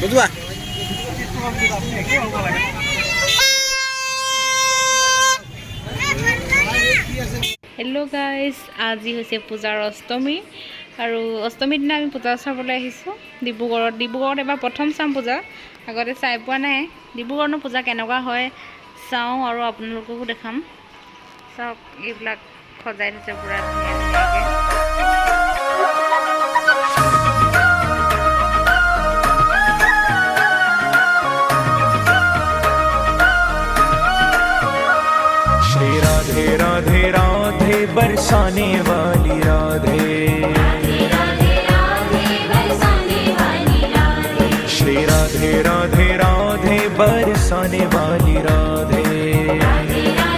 বুঝবা hello guys, আজি হৈছে পূজাৰ অষ্টমী আৰু অষ্টমীৰ দিনা আমি পূজা চাবলৈ আহিছোঁ ডিব্ৰুগড়ত এবাৰ প্ৰথম চাম পূজা। আগতে চাই পোৱা নাই। ডিব্ৰুগড়ৰ পূজা কেনেকুৱা হয় চাওঁ আৰু আপোনালোককো দেখাম। চাওক, এইবিলাক সজাই থৈছে পুৰা ধুনীয়াকৈ। राधे राधे राधे बरसाने वाली राधे, श्री राधे राधे राधे बरसाने वाली राधे, श्री राधे राधे राधे बरसाने वाली राधे। राधे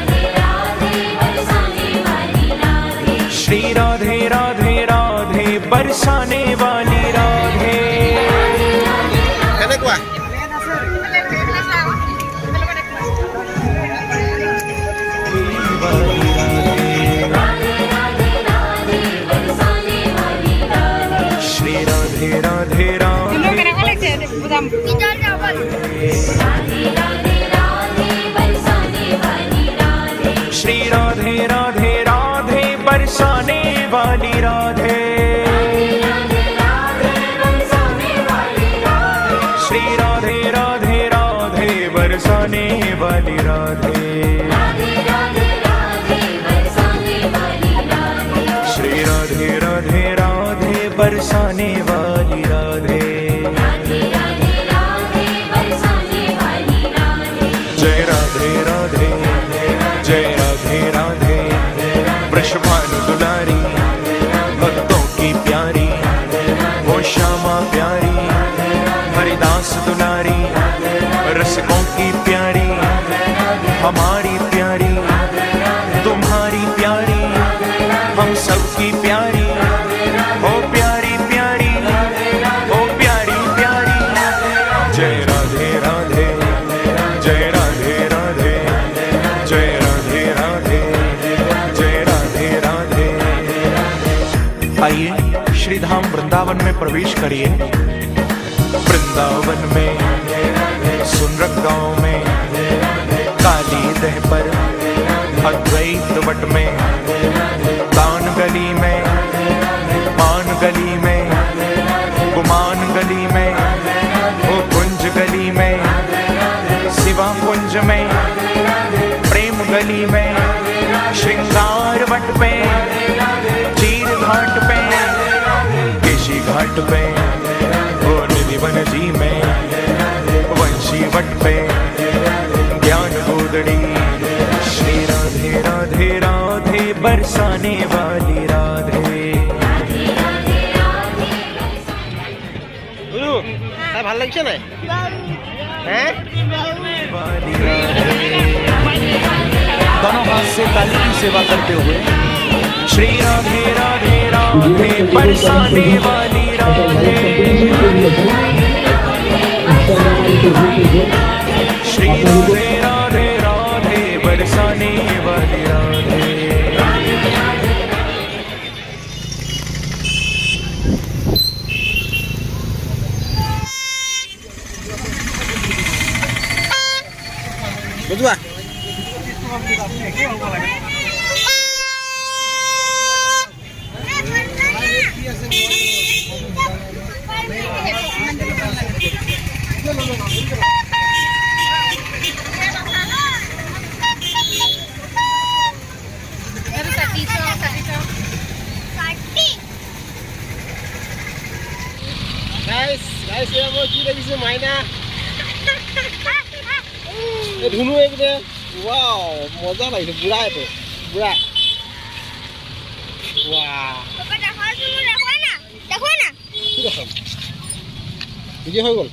श्री राधे राधे राधे बरसाने वाली राधे, श्री राधे राधे राधे बरसाने वाली राधे, श्री राधे राधे राधे बरसाने वाली राधे। जय राधे राधे जय राधे राधे, वृषभानु दुलारी भक्तों की प्यारी, वो श्यामा प्यारी हरिदास दुलारी, रसिकों की प्यारी हमारी प्यारी, तुम्हारी प्यारी हम सबकी प्यारी, ओ प्यारी प्यारी ओ प्यारी प्यारी। जय राधे राधे जय राधे राधे जय राधे राधे जय राधे राधे। आइए श्री धाम वृंदावन में प्रवेश करिए। वृंदावन में सुनरक गांव में काली दह पर अद्वैत वट में, दान गली में पान गली में, गुमान गली में, ओ कुंज गली में, शिवा कुंज में, प्रेम गली में, श्रृंगार वट पे, चीर घाट पे, केशी घाट पे, ओ निधिवन जी में, वंशी वट पे, ज्ञान गोदड़ी। श्री राधे राधे राधे बरसाने वाली राधे। ভাল লাগছে না? दोनों हाथ से काली की सेवा करते हुए श्री राधे राधे राधे बरसाने वाली राधे, श्री राधे राधे राधे बरसाने वाली राधे। বুঝবা কি দেখিছো মাইনা ধুনু একদে। ওয়াও মজা লাগিছে, বুঢ়া এইটো বুঢ়া। ভিডিঅ' হৈ গ'ল।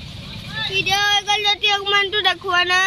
ভিডিঅ' হৈ গ'ল যদি অকণমানটো দেখুওৱা না।